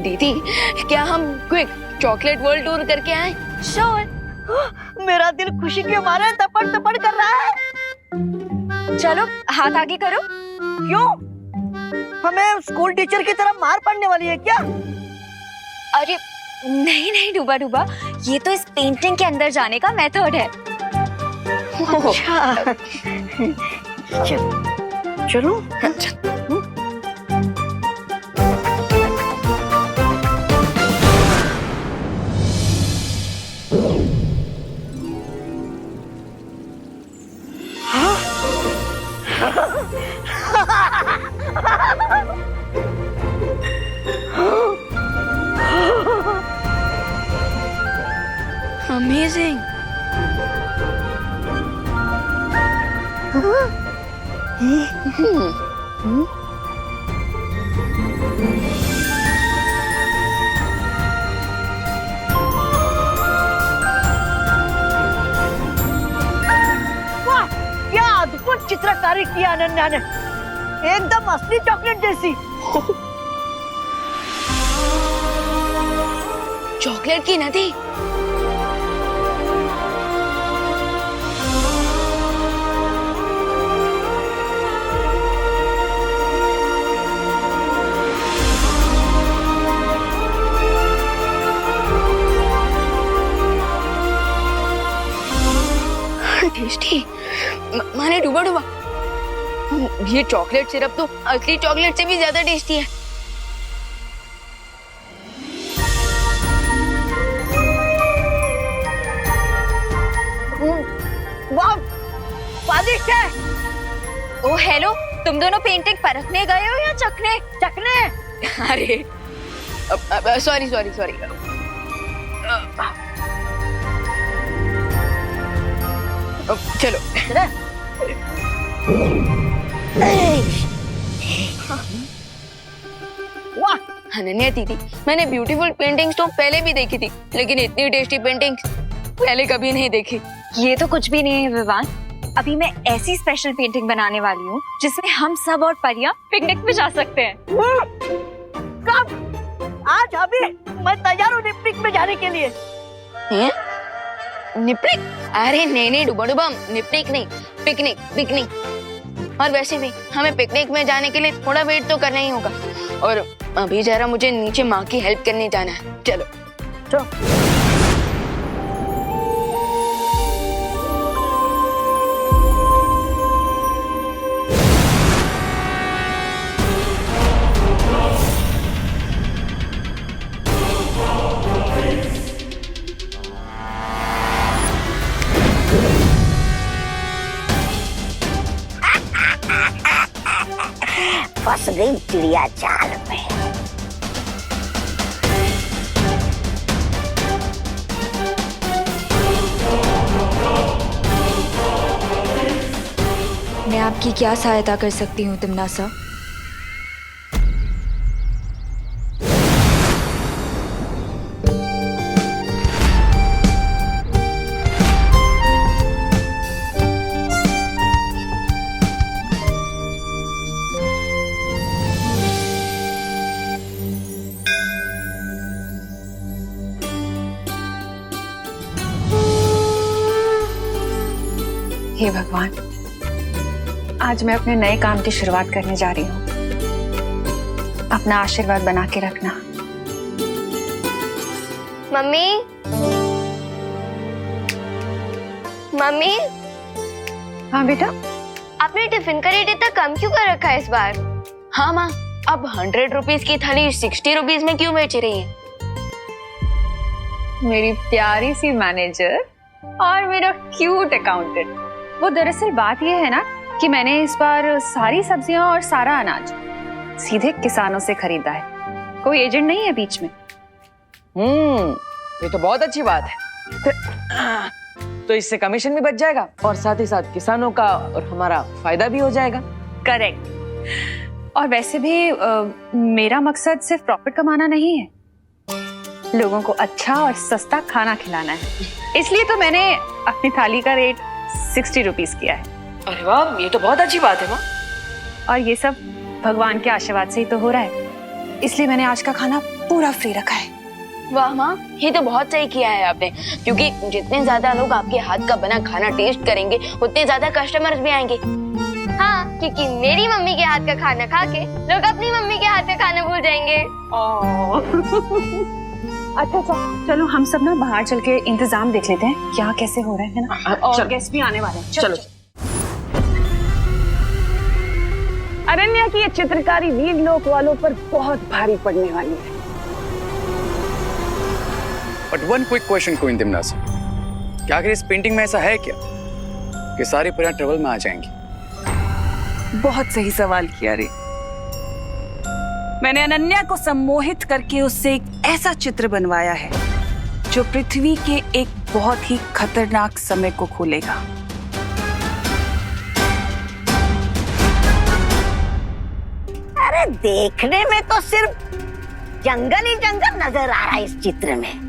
दीदी, क्या हम क्विक चॉकलेट वर्ल्ड टूर करके आए? श्योर। मेरा दिल खुशी के मारे तपड़ तपड़ कर रहा है। चलो हाथ आगे करो। क्यों? हमें स्कूल टीचर की तरह मार पड़ने वाली है क्या? अरे नहीं नहीं डूबा डूबा, ये तो इस पेंटिंग के अंदर जाने का मेथड है। अच्छा। चलो। Amazing. वाह, क्या अद्भुत चित्रकारी किया अनन्या ने, एकदम असली चॉकलेट जैसी। चॉकलेट की नदी। टेस्टी। माने डूबा डूबा। ये चॉकलेट सिरप तो असली चॉकलेट से भी ज्यादा टेस्टी है। वाह, स्वादिष्ट है। ओ हेलो, तुम दोनों पेंटिंग परखने गए हो या चखने? चखने। अरे सॉरी सॉरी सॉरी। चलो वाह अनन्या दीदी, मैंने ब्यूटीफुल पेंटिंग्स तो पहले भी देखी थी, लेकिन इतनी टेस्टी पेंटिंग्स पहले कभी नहीं देखी। ये तो कुछ भी नहीं है विवान। अभी मैं ऐसी स्पेशल पेंटिंग बनाने वाली हूँ जिसमें हम सब और परियां पिकनिक पे जा सकते हैं। कब? आज अभी मैं तैयार हूँ पिकनिक में जाने के लिए। निपनिक? अरे नहीं डूबा डूबा, निपनिक नहीं, पिकनिक पिकनिक। और वैसे भी हमें पिकनिक में जाने के लिए थोड़ा वेट तो करना ही होगा, और अभी जरा मुझे नीचे माँ की हेल्प करने जाना है। चलो चलो। फंस गई चिड़िया जाल में। मैं आपकी क्या सहायता कर सकती हूँ तिम्नासा? हे भगवान, आज मैं अपने नए काम की शुरुआत करने जा रही हूँ। अपना आशीर्वाद बना के रखना। Mummy, mummy. हाँ बेटा। आपने टिफिन का रेट इतना कम क्यों कर रखा है इस बार? हाँ माँ, अब 100 रुपीज की थाली 60 रुपीज में क्यों बेच रही है? मेरी प्यारी सी मैनेजर और मेरा क्यूट अकाउंटेंट। वो दरअसल बात ये है ना कि मैंने इस बार सारी सब्जियां और सारा अनाज सीधे किसानों से खरीदा है। कोई एजेंट नहीं है बीच में। ये तो बहुत अच्छी बात है। तो इससे कमीशन भी बच जाएगा और साथ ही साथ किसानों का और हमारा फायदा भी हो जाएगा। करेक्ट। और वैसे भी मेरा मकसद सिर्फ प्रॉफिट कमाना नहीं है, लोगों को अच्छा और सस्ता खाना खिलाना है। इसलिए तो मैंने अपनी थाली का रेट 60 रुपीज किया है। अरे वाह, ये तो बहुत अच्छी बात है माँ। और ये सब भगवान के आशीर्वाद से ही तो हो रहा है, इसलिए मैंने आज का खाना पूरा फ्री रखा है। वाह माँ, ये तो बहुत सही किया है आपने, क्योंकि जितने ज्यादा लोग आपके हाथ का बना खाना टेस्ट करेंगे उतने ज्यादा कस्टमर्स भी आएंगे। हाँ, क्योंकि मेरी मम्मी के हाथ का खाना खा के लोग अपनी मम्मी के हाथ का खाना भूल जाएंगे। अच्छा चलो हम सब ना बाहर चल के इंतजाम देख लेते हैं क्या कैसे हो रहे हैं ना, और गेस्ट भी आने वाले हैं। चलो। अरण्या की ये चित्रकारी वीर लोक वालों पर बहुत भारी पड़ने वाली है। But one quick question queen तिम्नासा, क्या आखिर इस पेंटिंग में ऐसा है क्या कि सारी परियां ट्रबल में आ जाएंगी? बहुत सही सवाल किया रे। मैंने अनन्या को सम्मोहित करके उससे एक ऐसा चित्र बनवाया है जो पृथ्वी के एक बहुत ही खतरनाक समय को खोलेगा। अरे देखने में तो सिर्फ जंगल ही जंगल नजर आ रहा है इस चित्र में।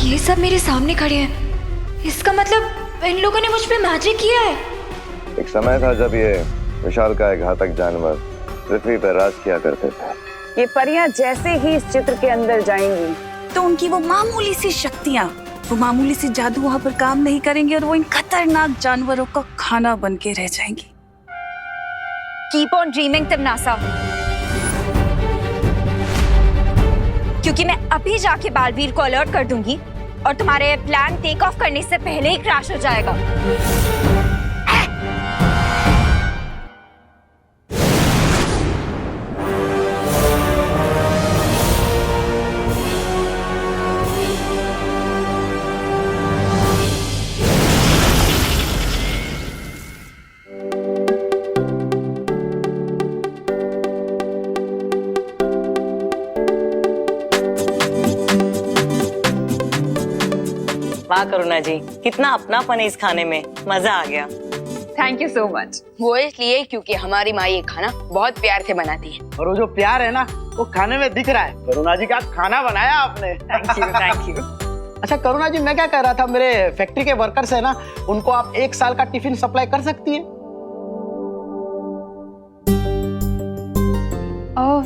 ये सब मेरे सामने खड़े हैं, इसका मतलब इन लोगों ने मुझ पे मैजिक किया है। एक समय था जब ये विशालकाय घातक जानवर पृथ्वी पर राज किया करते थे। ये परियां जैसे ही इस चित्र के अंदर जाएंगी तो उनकी वो मामूली सी शक्तियां, वो मामूली सी जादू वहां पर काम नहीं करेंगे और वो इन खतरनाक जानवरों का खाना बन के रह जाएंगी। कीप ऑन ड्रीमिंग तिमनासा, क्योंकि मैं अभी जाके बालवीर को अलर्ट कर दूंगी और तुम्हारे प्लान टेक ऑफ करने से पहले ही क्रैश हो जाएगा। वाह करुणा जी, कितना अपनापन है इस खाने में, मजा आ गया। Thank you so much. वो इसलिए क्योंकि हमारी माँ ये खाना बहुत प्यार से बनाती है। और वो जो प्यार है ना, वो खाने में दिख रहा है। करुणा जी क्या खाना बनाया आपने। Thank you thank you. अच्छा करुणा जी, मैं क्या कह रहा था, मेरे फैक्ट्री के वर्कर्स है ना, उनको आप 1 साल का टिफिन सप्लाई कर सकती है। Oh,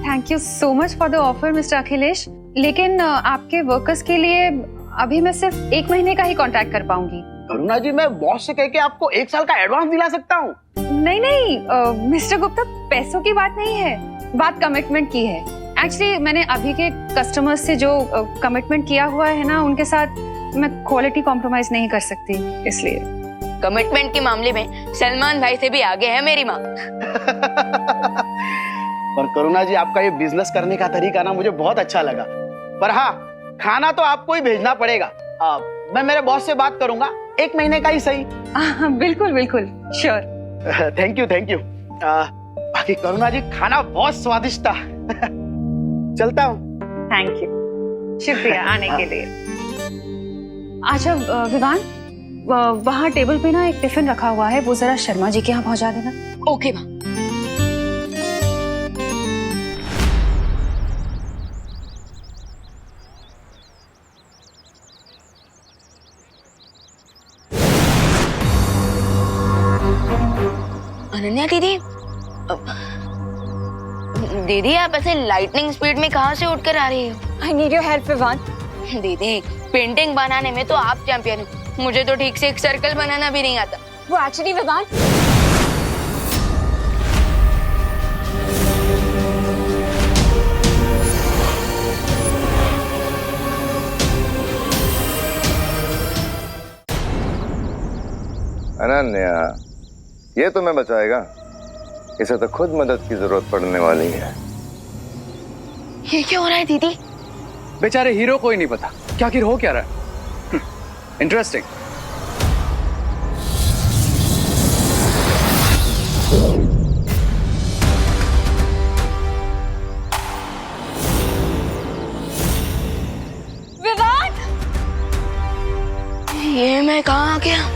thank you so much for the offer mister Akhilesh, लेकिन आपके वर्कर्स के लिए अभी मैं सिर्फ 1 महीने का ही कॉन्ट्रैक्ट कर पाऊंगी। करुणा जी, मैं बॉस से कह के आपको 1 साल का एडवांस दिला सकता हूँ। नहीं नहीं मिस्टर गुप्ता, पैसों की बात नहीं है, बात कमिटमेंट की है। एक्चुअली मैंने अभी के कस्टमर्स से जो कमिटमेंट किया हुआ है ना, उनके साथ मैं क्वालिटी कॉम्प्रोमाइज नहीं कर सकती, इसलिए। कमिटमेंट के मामले में सलमान भाई से भी आगे है मेरी माँ। पर करुणा जी, आपका ये बिजनेस करने का तरीका ना मुझे बहुत अच्छा लगा। पर हाँ, खाना तो आपको ही भेजना पड़ेगा। मैं मेरे बॉस से बात करूंगा, 1 महीने का ही सही। बिल्कुल बिल्कुल, sure. Thank you thank you. बाकी करुणा जी, खाना बहुत स्वादिष्ट था। चलता हूँ। थैंक यू, शुक्रिया आने के लिए। अच्छा विवान, वहाँ टेबल पे ना एक टिफिन रखा हुआ है, वो जरा शर्मा जी के यहाँ पहुँचा देना। ओके माँ। अनन्या दीदी, दीदी आप ऐसे लाइटनिंग स्पीड में कहाँ से उठकर आ रही हो? I need your help Vivaan. दीदी, पेंटिंग बनाने में तो आप चैंपियन हो, मुझे तो ठीक से एक सर्कल बनाना भी नहीं आता। वो एक्चुअली विवान, अनन्या, ये तुम्हें बचाएगा? इसे तो खुद मदद की जरूरत पड़ने वाली है। ये क्या हो रहा है दीदी? बेचारे हीरो को ही नहीं पता क्या आखिर हो क्या रहा है। इंटरेस्टिंग। विवान, ये मैं कहाँ आ गया?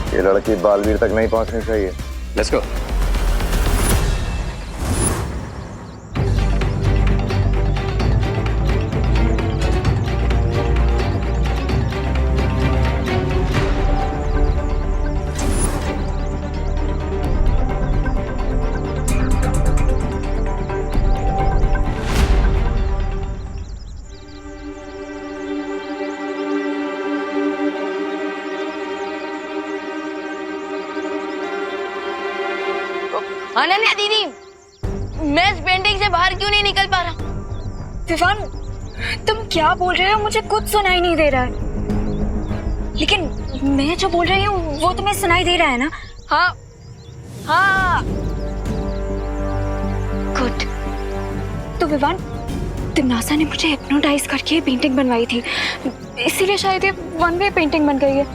ये लड़की बालवीर तक नहीं पहुंचनी चाहिए। Let's go. अनन्या दीदी, मैं इस पेंटिंग से बाहर क्यों नहीं निकल पा रहा? विवान, तुम क्या बोल रहे हो? मुझे कुछ सुनाई नहीं दे रहा है। लेकिन मैं जो बोल रही हूँ वो तुम्हें सुनाई दे रहा है ना? हाँ हाँ। गुड। तो विवान, तिमनासा ने मुझे हिप्नोटाइज करके ये पेंटिंग बनवाई थी, इसीलिए शायद ये 1 वे पेंटिंग बन गई है।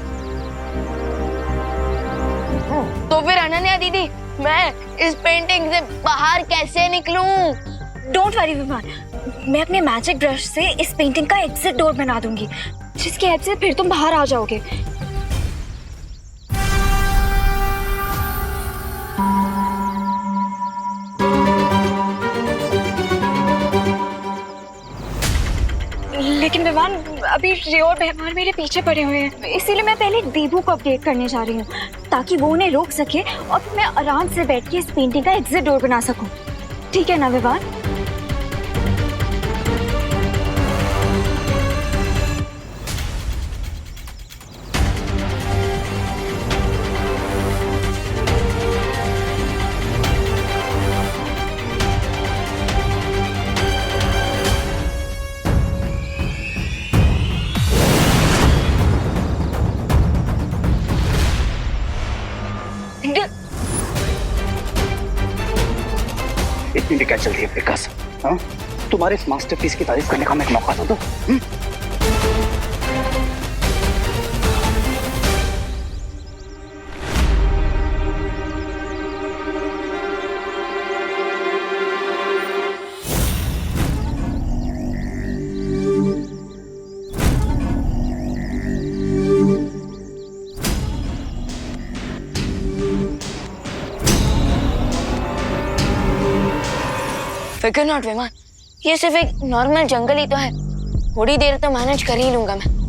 तो फिर अनन्या दीदी, मैं इस पेंटिंग से बाहर कैसे निकलूं? डोंट वरी विवान, मैं अपने मैजिक ब्रश से इस पेंटिंग का एग्जिट डोर बना दूंगी, जिसकी हेल्प से फिर तुम बाहर आ जाओगे। लेकिन विवान अभी रियो और व्यवहार मेरे पीछे पड़े हुए हैं, इसीलिए मैं पहले देबू को अपडेट करने जा रही हूँ ताकि वो उन्हें रोक सके और फिर मैं आराम से बैठ के इस पेंटिंग का एग्जिट डोर बना सकूँ। ठीक है ना विवान? इतनी भी क्या चल रही है विकास? हाँ, तुम्हारे इस मास्टरपीस की तारीफ करने का मैं एक मौका तो दो। फिकर नॉट विमान, ये सिर्फ एक नॉर्मल जंगल ही तो है, थोड़ी देर तो मैनेज कर ही लूंगा मैं।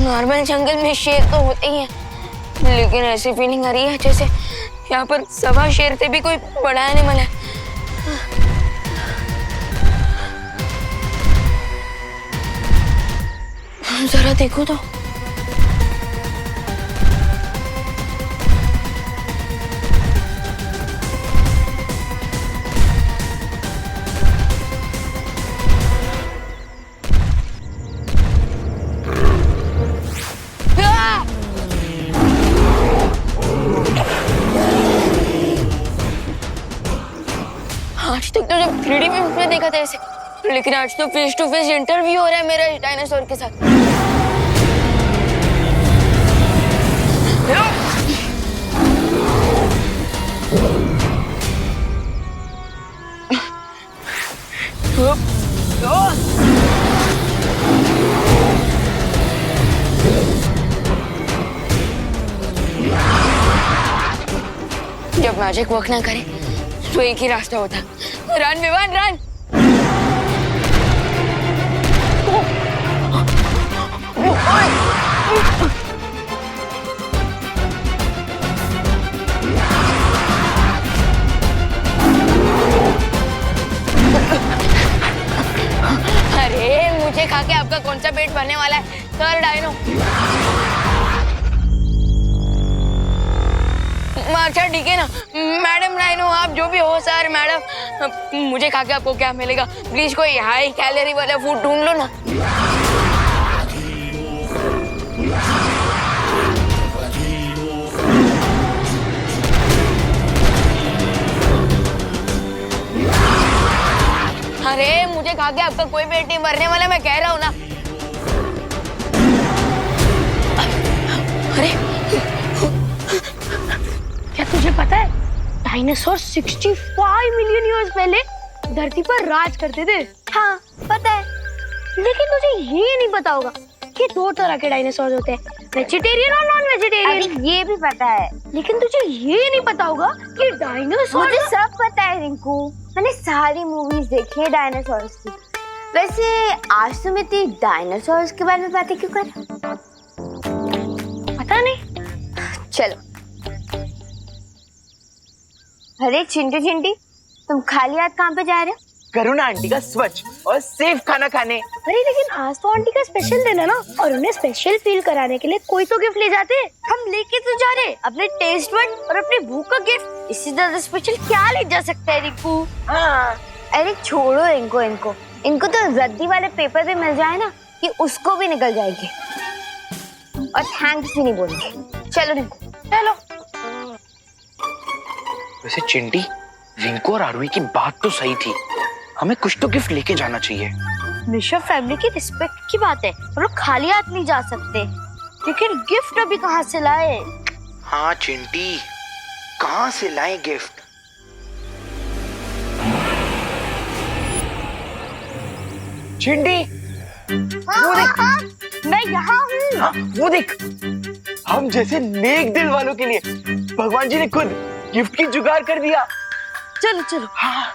नॉर्मल जंगल में शेर तो होते ही हैं, लेकिन ऐसी फीलिंग आ रही है जैसे यहाँ पर सवा शेर से भी कोई बड़ा एनिमल है। जरा देखो तो। आज तक तो जब 3D में देखा था ऐसे, लेकिन आज तो फेस टू फेस इंटरव्यू हो रहा है मेरा डायनासोर के साथ। जब मैजिक वर्क ना करे तो एक ही रास्ता होता, रन विवान रन। अरे मुझे खा के आपका कौन सा पेट भरने वाला है सर डायनो? अच्छा ठीक है ना मैडम डायनो, आप जो भी हो सर मैडम, मुझे खा के आपको क्या मिलेगा? प्लीज कोई हाई कैलोरी वाला फूड ढूंढ लो ना। अरे मुझे खा के आपका कोई पेट नहीं भरने वाला, मैं कह रहा हूँ ना। अरे क्या तुझे पता है डायनासोर 65 मिलियन ईयर्स पहले धरती पर राज करते थे? हाँ पता है, लेकिन तुझे ये नहीं पता होगा कि 2 तरह के डायनासोर होते हैं, वेजिटेरियन और नॉन वेजिटेरियन। ये भी पता है, लेकिन तुझे ये नहीं पता होगा कि डायनासोर। मुझे सब पता है रिंकू, मैंने सारी मूवीज देखी है डायनासोर्स की। वैसे आज तुम इतनी डायनासोर्स के बारे में बातें क्यों कर? पता नहीं, चलो। अरे चिंटू चिंटी, तुम खाली हाथ कहाँ पे जा रहे हो? करुणा आंटी का स्वच्छ और सेफ खाना खाने। अरे लेकिन आज तो आंटी का स्पेशल दिन है ना, और उन्हें स्पेशल फील कराने के लिए कोई तो गिफ्ट ले जाते। हम लेके तो जा रहे अपने टेस्ट बड और अपनी भूख का गिफ्ट। इससे ज्यादा स्पेशल क्या ले जा सकता है रिंकू? हाँ, अरे छोड़ो इनको तो रद्दी वाले पेपर भी मिल जाए ना कि उसको भी निकल जाएगी और थैंक्स भी नहीं बोलेंगे। चलो रिंकू चलो। वैसे चिंटी, रिंकू और आरवी की बात तो सही थी, हमें कुछ तो गिफ्ट लेके जाना चाहिए। मिश्रा फैमिली की रिस्पेक्ट की बात है, और लोग खाली हाथ नहीं जा सकते, लेकिन गिफ्ट अभी कहाँ से लाए? हाँ चिंटी, कहाँ से लाए गिफ्ट? चिंटी, वो देख, मैं यहाँ हूँ। हाँ, वो देख, हम जैसे नेक दिल वालों के लिए भगवान जी ने खुद गिफ्ट की जुगाड़ कर दिया। चलो चलो। हाँ।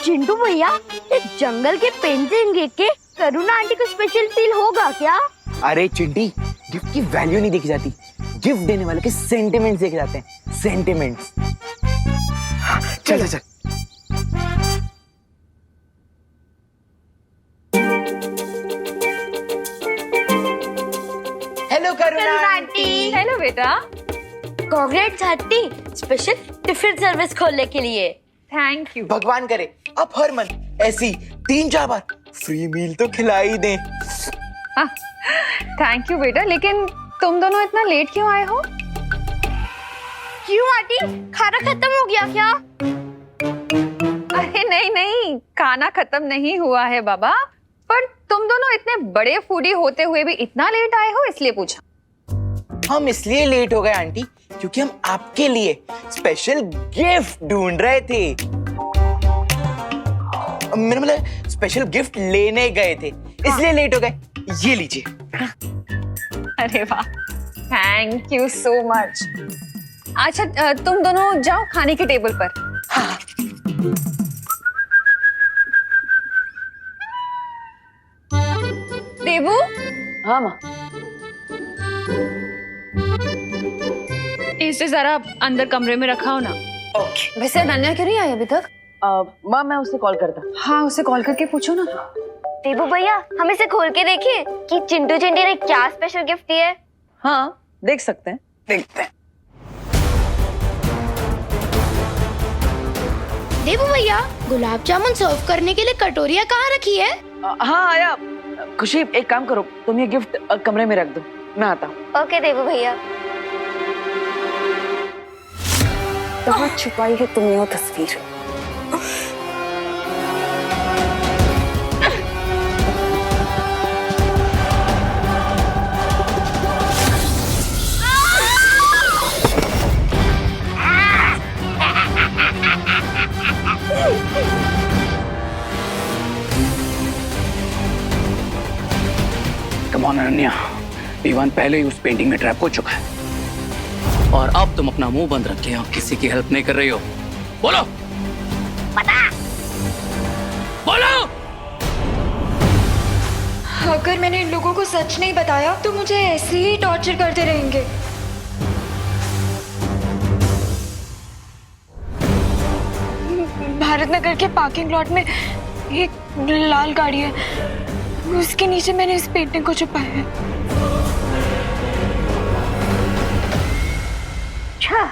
चिंटू भैया, इस जंगल के पेंटिंग देख के करुणा आंटी को स्पेशल फील होगा क्या? अरे चिंटी, गिफ्ट की वैल्यू नहीं देखी जाती, गिफ्ट देने वाले के सेंटिमेंट्स देखे जाते हैं, सेंटिमेंट्स। चल चल चल। हेलो करुणा आंटी। हेलो बेटा। Congrats aunty, special tiffin service खोलने के लिए। Thank you. भगवान करे अब हर मंथ ऐसी 3-4 बार फ्री मील तो खिला ही दे। थैंक यू बेटा, लेकिन तुम दोनों इतना लेट क्यों आए हो? क्यों आंटी, खाना खत्म हो गया क्या? अरे नहीं, खाना खत्म नहीं हुआ है बाबा, पर तुम दोनों इतने बड़े फूडी होते हुए भी इतना लेट आए हो, इसलिए पूछा। हम इसलिए लेट हो गए आंटी क्योंकि हम आपके लिए स्पेशल गिफ्ट ढूंढ रहे थे। मेरा मतलब स्पेशल गिफ्ट लेने गए थे, इसलिए लेट हो गए। ये लीजिए। अरे वाह, थैंक यू सो मच। अच्छा तुम दोनों जाओ खाने के टेबल पर। हाँ। देबू। हाँ माँ। इसे जरा अंदर कमरे में रखा हो ना। ओके। वैसे अनन्या क्यों नहीं आई अभी तक? माँ मैं उससे कॉल करता। हाँ, उसे कॉल करके पूछो ना। देबू भैया, हम इसे खोल के देखें कि चिंटू चिंटी ने क्या स्पेशल गिफ्ट दिया है। हाँ देख सकते हैं, देखते हैं। देबू भैया, गुलाब जामुन सर्व करने के लिए कटोरिया कहाँ रखी है? हाँ आया। खुशी एक काम करो, तुम ये गिफ्ट कमरे में रख दो, मैं आता हूँ। ओके देबू भैया। कहाँ छुपाई है तुमने वो तस्वीर? कम ऑन अनन्या, दीवान पहले ही उस पेंटिंग में ट्रैप हो चुका है, और अब तुम अपना मुंह बंद रखे और किसी की हेल्प नहीं कर रही हो। बोलो पता। बोलो। अगर मैंने इन लोगों को सच नहीं बताया तो मुझे ऐसे ही टॉर्चर करते रहेंगे। भारत नगर के पार्किंग लॉट में एक लाल गाड़ी है, उसके नीचे मैंने इस पेंटिंग को छुपाया है। अच्छा।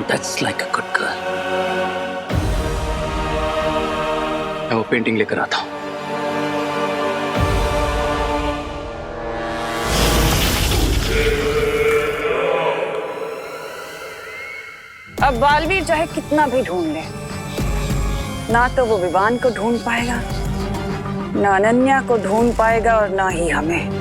That's like a good girl. मैं वो पेंटिंग लेकर आता हूँ। अब बालवीर चाहे कितना भी ढूंढ ले, ना तो वो विवान को ढूंढ पाएगा, ना अनन्या को ढूंढ पाएगा, और ना ही हमें।